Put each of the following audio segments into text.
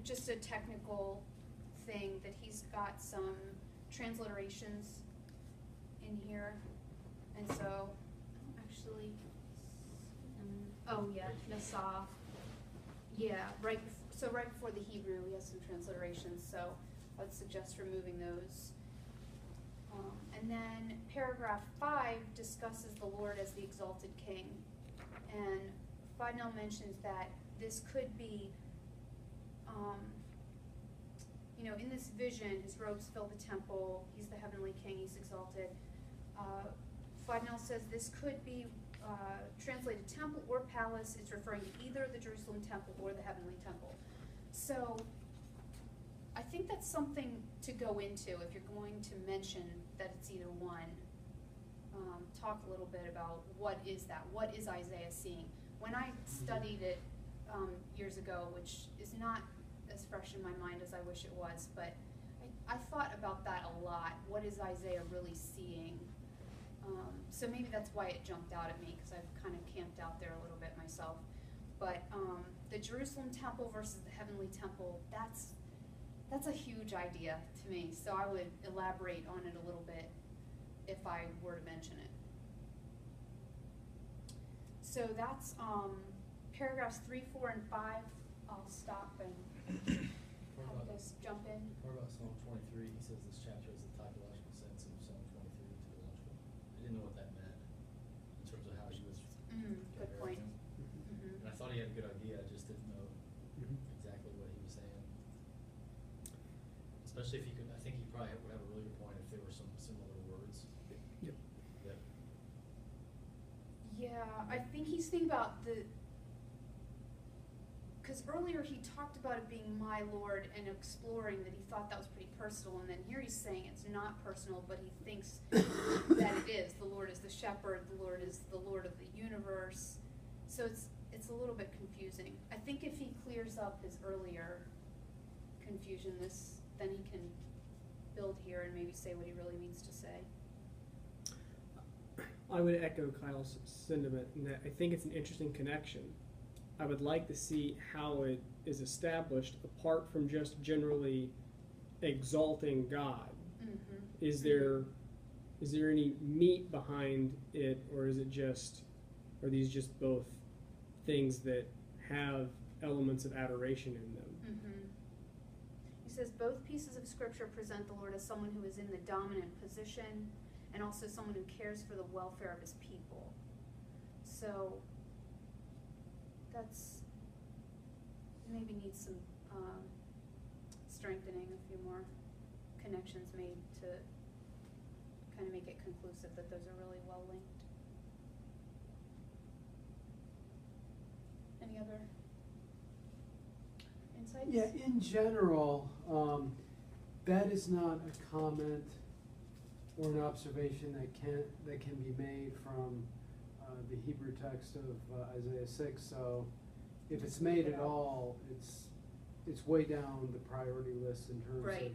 just a technical thing that he's got some transliterations in here, and so actually, oh yeah, Nasaf, yeah, so right before the Hebrew, we have some transliterations. So I would suggest removing those. And then paragraph 5 discusses the Lord as the exalted King, and Fadinel mentions that this could be, in this vision, his robes fill the temple, he's the heavenly King, he's exalted. Fadinel says this could be translated temple or palace. It's referring to either the Jerusalem temple or the heavenly temple. So I think that's something to go into if you're going to mention that it's either one. Talk a little bit about what is that? What is Isaiah seeing? When I studied it years ago, which is not as fresh in my mind as I wish it was, but I thought about that a lot. What is Isaiah really seeing? So maybe that's why it jumped out at me, because I've kind of camped out there a little bit myself. But the Jerusalem temple versus the heavenly temple, that's a huge idea to me. So I would elaborate on it a little bit if I were to mention it. So that's paragraphs 3, 4, and 5. I'll stop and have you guys jump in. What about Psalm 23? He says this chapter is the typological sense of Psalm 23 typological. I didn't know what that meant in terms of how he was Good point. And I thought he had a good idea, I just didn't know exactly what he was saying. Especially if he could, I think he probably would have a really good point if there were some similar words. Yep. That Yeah, I think he's thinking about because earlier he talked about it being my Lord and exploring that he thought that was pretty personal, and then here he's saying it's not personal, but he thinks that it is. The Lord is the shepherd, the Lord is the Lord of the universe. So it's a little bit confusing. I think if he clears up his earlier confusion, then he can build here and maybe say what he really means to say. I would echo Kyle's sentiment in that I think it's an interesting connection. I would like to see how it is established apart from just generally exalting God. Is there any meat behind it, or is it are these just both things that have elements of adoration in them? He says both pieces of scripture present the Lord as someone who is in the dominant position and also someone who cares for the welfare of his people. So that's maybe needs some strengthening, a few more connections made to kind of make it conclusive that those are really well linked. Any other insights? Yeah, in general, that is not a comment or an observation that can be made from the Hebrew text of Isaiah 6. So if it's made at all, it's way down the priority list in terms Right.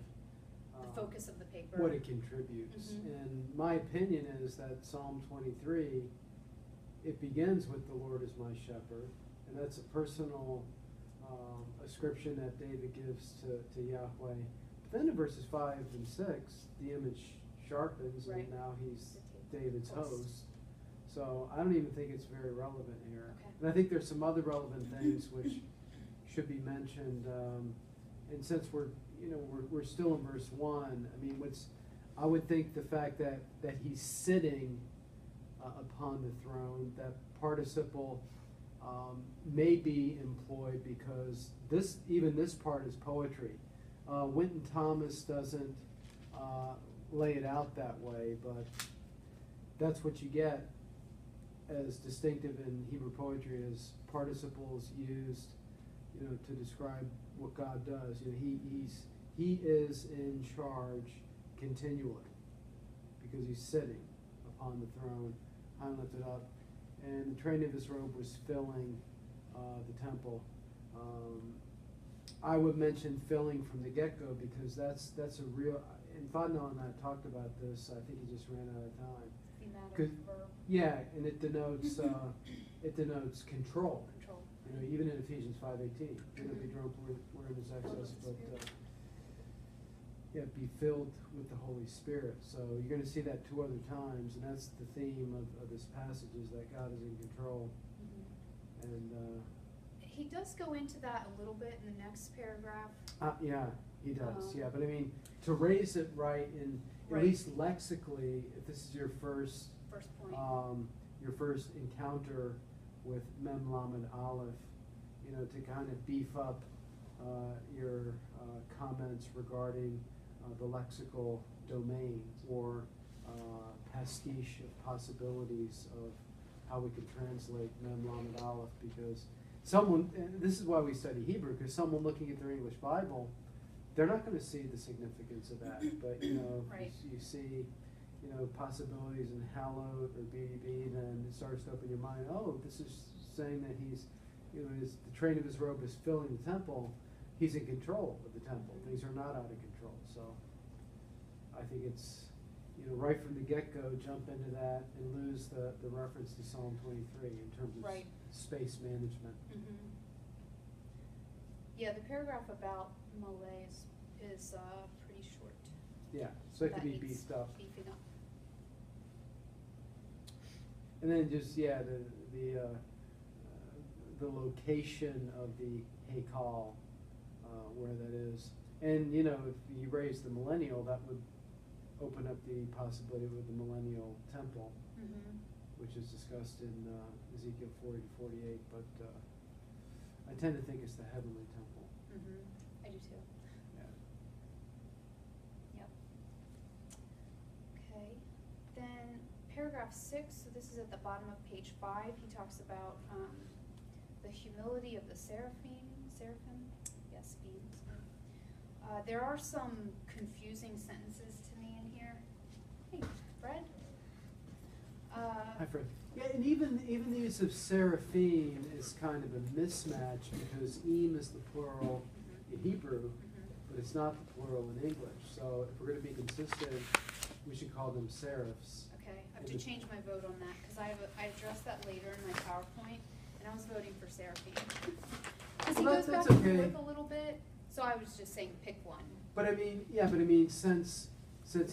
of The focus of the paper. what it contributes. And my opinion is that Psalm 23, it begins with the Lord is my shepherd, and that's a personal ascription that David gives to Yahweh. But then in verses 5 and 6, the image sharpens, Right. and now he's David's host. So I don't even think it's very relevant here. Okay. And I think there's some other relevant things which should be mentioned. And since we're still in verse 1, I mean, I would think the fact that he's sitting upon the throne, that participle may be employed because even this part is poetry. Winton Thomas doesn't lay it out that way, but that's what you get as distinctive in Hebrew poetry, is participles used, to describe what God does. He is in charge continually because he's sitting upon the throne, high and lifted up, and the train of his robe was filling the temple. I would mention filling from the get-go because that's a real. And Fadinel and I talked about this. I think he just ran out of time. Thematic verb. Yeah, and it denotes control. Control. You know, even in Ephesians 5:18, do not be drunk wherein is excess, but be filled with the Holy Spirit. So you're going to see that 2 other times, and that's the theme of this passage, is that God is in control. And He does go into that a little bit in the next paragraph. yeah, he does. But I mean, to raise it right in at least lexically, if this is your first point. Your first encounter with Mem Lamed Aleph, you know, to kind of beef up your comments regarding the lexical domain, or pastiche of possibilities of how we could translate Mem Lamed Aleph, because and this is why we study Hebrew, because someone looking at their English Bible, they're not going to see the significance of that. But, you know, Right. you see, you know, possibilities in hallowed or BDB, then it starts to open your mind. Oh, this is saying that he's, you know, the train of his robe is filling the temple. He's in control of the temple. Things are not out of control. So I think it's, you know, right from the get-go, jump into that and lose the reference to Psalm 23 in terms of Right. space management. Yeah, the paragraph about Malay is pretty short. Yeah, so it That could be needs beefed up. beefing up. And then just, the location of the Haykal, where that is. And, you know, if you raise the millennial, that would open up the possibility with the millennial temple, which is discussed in Ezekiel 40 to 48. But I tend to think it's the heavenly temple. I do too. Yeah. Yep. Okay. Then paragraph 6, so this is at the bottom of page 5. He talks about the humility of the seraphim. Yes, beings. There are some confusing sentences to me in here. Hey, Fred. Hi, Fred. Yeah, and even the use of seraphim is kind of a mismatch, because im is the plural in Hebrew, but it's not the plural in English. So if we're going to be consistent, we should call them seraphs. Okay, I have to change my vote on that, because I addressed that later in my PowerPoint, and I was voting for seraphim. Because he Well, goes back that's and okay. forth a little bit, so I was just saying pick one. But I mean, since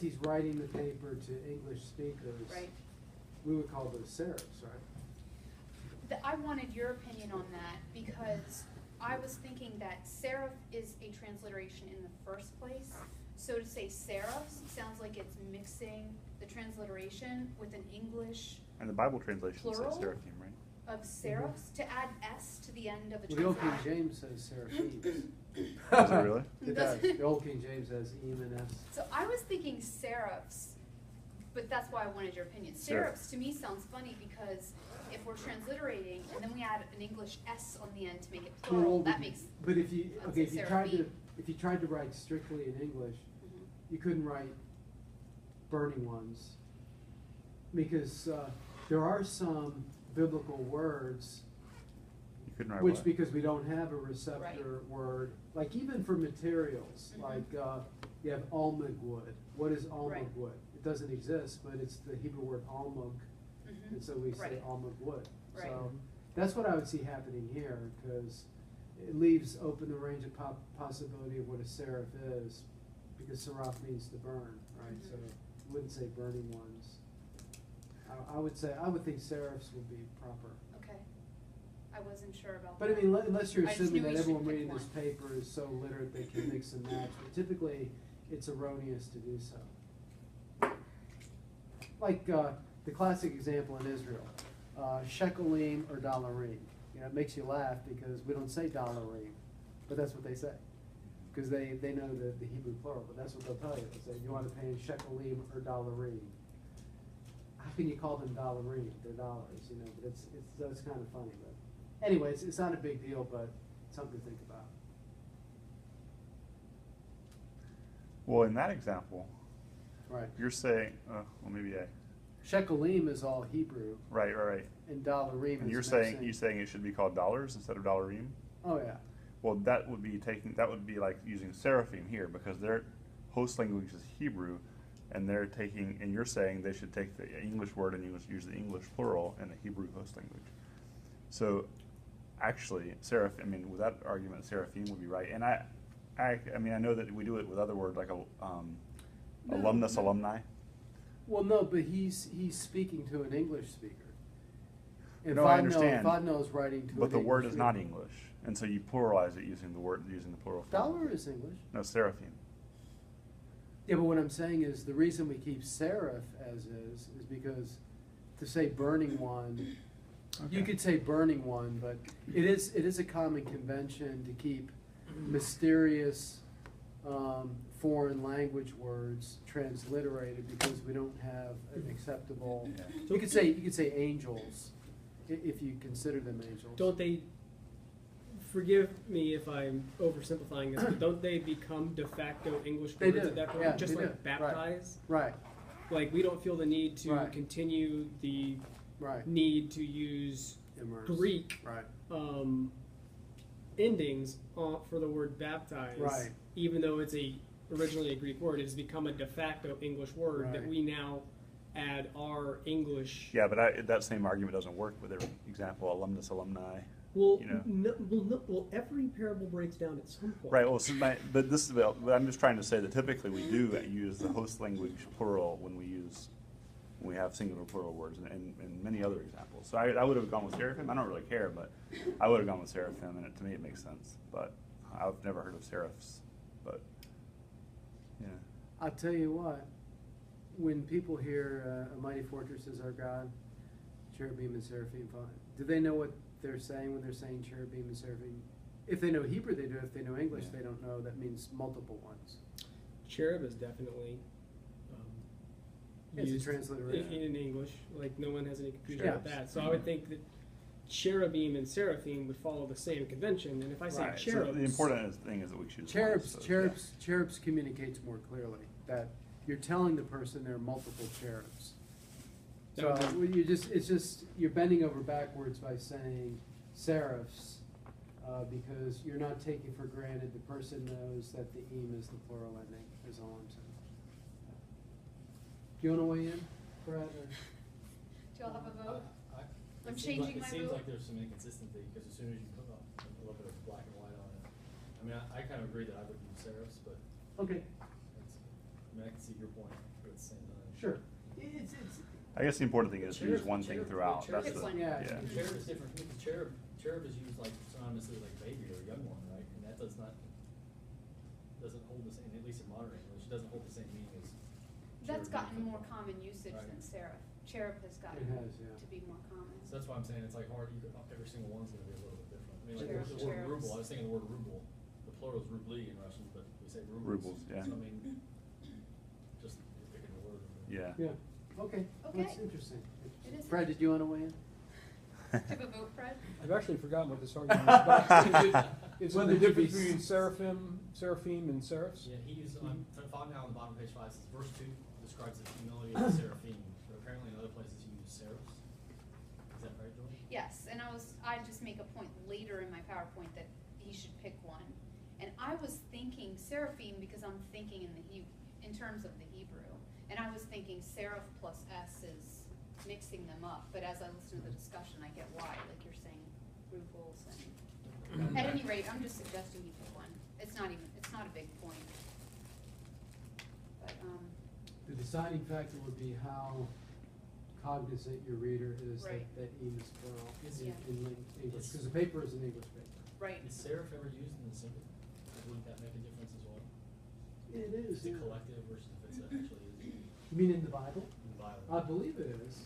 he's writing the paper to English speakers, Right. we would call those seraphs, right? I wanted your opinion on that, because I was thinking that seraph is a transliteration in the first place. So to say seraphs sounds like it's mixing the transliteration with an English And the Bible translation Plural? says seraphim, right? of seraphs, to add S to the end of a Well, the Old King translation. James says seraphim. Does it really? It does. The Old King James has im and s. So I was thinking seraphs, but that's why I wanted your opinion. Seraphs to me sounds funny, because if we're transliterating and then we add an English S on the end to make it plural, that makes But if you I'd say seraphim. if you tried to write strictly in English, you couldn't write burning ones, because there are some biblical words You couldn't write which, what? because we don't have a receptor word, like even for materials, like you have almug wood. What is almug Right. wood? It doesn't exist, but it's the Hebrew word almug, and so we say Right. almug wood. Right. So that's what I would see happening here, because it leaves open the range of possibility of what a seraph is, because seraph means to burn, right? So you wouldn't say burning ones. I would think seraphs would be proper. Okay. I wasn't sure about But I that. mean, unless you're I just assuming knew we that everyone should pick reading this one. paper is so literate they can mix and match, but typically it's erroneous to do so. Like the classic example in Israel, shekalim or dallarim. You know, it makes you laugh because we don't say dallarim, but that's what they say. Because they know the Hebrew plural, but that's what they'll tell you. They'll say, you want to pay in shekalim or dallarim. How can you call them dallarim? They're dollars, you know, but it's kind of funny. But anyways, it's not a big deal, but something to think about. Well, in that example, Right. you're saying, well, maybe I. Shekalim is all Hebrew, Right. and dallarim And is you're saying it should be called dollars instead of dollarim? Oh yeah. Well, that would be like using seraphim here, because their host language is Hebrew, and you're saying they should take the English word and use the English plural in the Hebrew host language. So actually, I mean, with that argument, seraphim would be right. And I mean, I know that we do it with other words like alumnus, no. alumni. Well, no, but he's speaking to an English speaker. And No, I understand. Fadinel is writing to But an the word English is not reader. English, and so you pluralize it using the plural form. Dollar is English. No, seraphim. Yeah, but what I'm saying is the reason we keep seraph as is because to say burning one, you Okay. could say burning one, but it is a common convention to keep mysterious foreign language words transliterated because we don't have an acceptable. Yeah. You could say angels if you consider them angels. Don't they, forgive me if I'm oversimplifying this, but don't they become de facto English They words do, at that point? yeah, Just they like do. baptize? Right, Like, we don't feel the need to Right. continue the right. need to use Immerse. Greek Right. endings for the word baptize, Right. even though it's originally a Greek word. It has become a de facto English word that Right. we now add our English. Yeah, but that same argument doesn't work with every example, alumnus, alumni. Well, You know. well, every parable breaks down at some point. Right. Well, but I'm just trying to say that typically we do use the host language plural when we have singular plural words, and many other examples. So I would have gone with seraphim. I don't really care, but I would have gone with seraphim, and to me it makes sense. But I've never heard of seraphs. But yeah. I'll tell you what, when people hear a mighty fortress is our God, cherubim and seraphim, do they know what they're saying when they're saying cherubim and seraphim? If they know Hebrew, they do. If they know English, Yeah. they don't know. That means multiple ones. Cherub is definitely It's a used transliteration. in English. Like, no one has any confusion Sure. with that. So I would think that cherubim and seraphim would follow the same convention. And if I say Right. So cherubs, the important thing is that we choose Cherubs, one, so, cherubs communicates more clearly that you're telling the person there are multiple cherubs. So That would it's just you're bending over backwards by saying seraphs, because you're not taking for granted the person knows that the eam is the plural ending. Is all I'm saying. Do you want to weigh in, Brad? Or? Do y'all have a vote? I'm It seems changing like, my It seems vote. like there's some inconsistency, because as soon as you put a little bit of black and white on it, I mean, I kind of agree that I would use serifs, but Okay, I mean, I can see your point, but at the same time. sure. It's I guess the important thing is to use Cherub- one thing cherub- throughout. cherub That's is the one. Yeah. yeah. Cherub is different, because cherub is used like synonymously like baby or young one, right? And that doesn't hold the same, at least in modern English, it doesn't hold the same meaning as. That's cherub gotten in more football. common usage Right. than seraph. Cherub has gotten It has, yeah. to be more common. So that's why I'm saying it's like hard, every single one's gonna be a little bit different. I mean, like Cherub, the word cherubs. ruble, I was thinking the word ruble, the plural is rubli in Russian, but we say rubles. Rubles, yeah. So I mean, just picking the word. Yeah. Yeah. Okay. Okay. That's interesting. It is Fred, did you want to weigh in? Do you have a vote, Fred? I've actually forgotten what this argument is about. Is it Whether the it be difference between seraphim, and seraphs? Yeah, he used, found now on the bottom of page 5, says verse 2 describes the humility of the seraphim, but apparently in other places he used seraphs. Is that right, Joey? Yes, and I just make a point later in my PowerPoint that he should pick one. And I was thinking seraphim because I'm thinking in terms of the Hebrew. And I was thinking seraph plus S is mixing them up, but as I listen to the discussion, I get why, like you're saying, rubles and, at any rate, I'm just suggesting you pick one. It's not a big point. But, The deciding factor would be how cognizant your reader is Right. that eam is plural Is- in English, Is- because the paper is an English paper. right. Is seraph ever used in the singular? Wouldn't that make a difference as well? It is. Is it collective versus if it's actually is You mean in the Bible? in the Bible? I believe it is.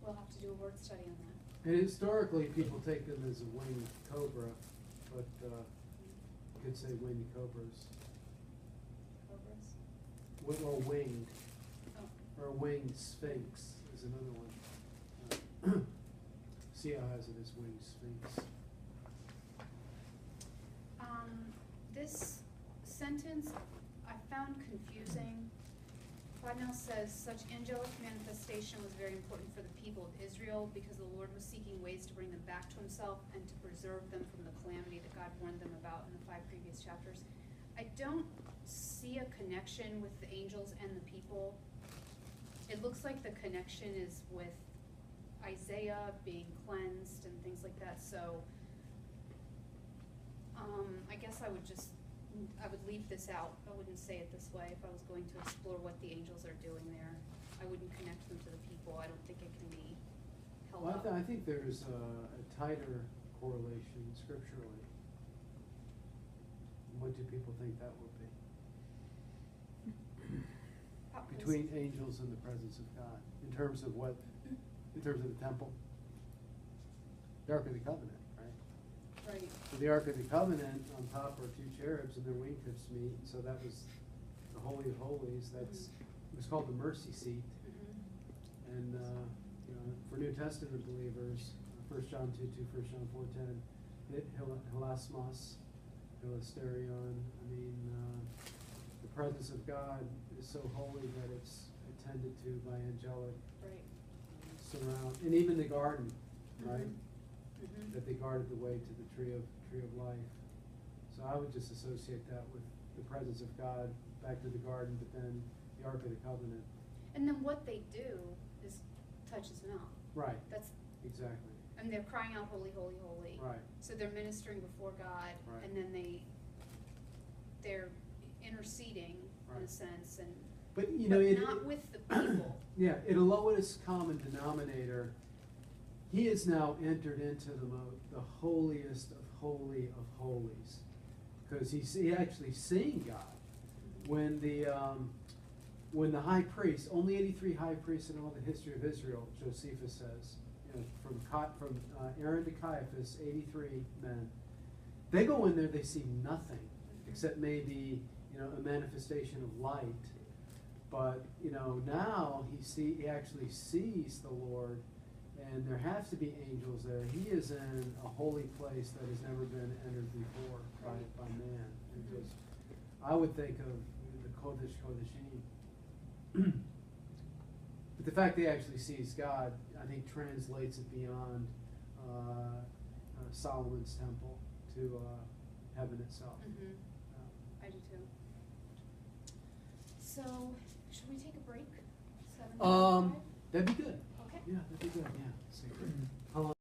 We'll have to do a word study on that. And historically, people take them as a winged cobra, but you could say winged cobras. Cobras? Or winged, Oh. or winged sphinx is another one. CI has it as winged sphinx. This sentence I found confusing. Fadinel says, such angelic manifestation was very important for the people of Israel because the Lord was seeking ways to bring them back to himself and to preserve them from the calamity that God warned them about in the 5 previous chapters. I don't see a connection with the angels and the people. It looks like the connection is with Isaiah being cleansed and things like that, so, I guess I would leave this out. I wouldn't say it this way if I was going to explore what the angels are doing there. I wouldn't connect them to the people. I don't think it can be held Well, up. I think there's a tighter correlation scripturally. What do people think that would be? Between angels and the presence of God, in terms of what, in terms of the temple? The Ark of the Covenant, right? Right. So the Ark of the Covenant, on top are two cherubs and their wingtips meet, so that was the Holy of Holies. That's, it was called the mercy seat. Mhm. And, you know, for New Testament believers, 1 John 2:2, 1 John 4:10, hilasmos, hilasterion, I mean, the presence of God is so holy that it's attended to by angelic Right. surround, and even the garden, right? Mhm. That they guarded the way to the tree of life. So I would just associate that with the presence of God, back to the garden, but then the Ark of the Covenant. And then what they do is touch his mouth. Right, That's, exactly, and they're crying out, holy, holy, holy. right. So they're ministering before God, Right. and then they're interceding in a Right. sense, and, But, you but know, it. not with the people. Yeah, at a lowest common denominator, he has now entered into the holiest of holies, because he actually seeing God. When the high priest, only 83 high priests in all the history of Israel, Josephus says, you know, from Aaron to Caiaphas, 83 men, they go in there, they see nothing except maybe, you know, a manifestation of light. But, you know, now he actually sees the Lord, and there has to be angels there. He is in a holy place that has never been entered before by man. And just, I would think of the Kodesh Kodeshim. But the fact that he actually sees God, I think, translates it beyond Solomon's temple to heaven itself. Mhm. I do too. So, should we take a break? 7:45? That'd be good. Okay. Yeah, that'd be good, yeah.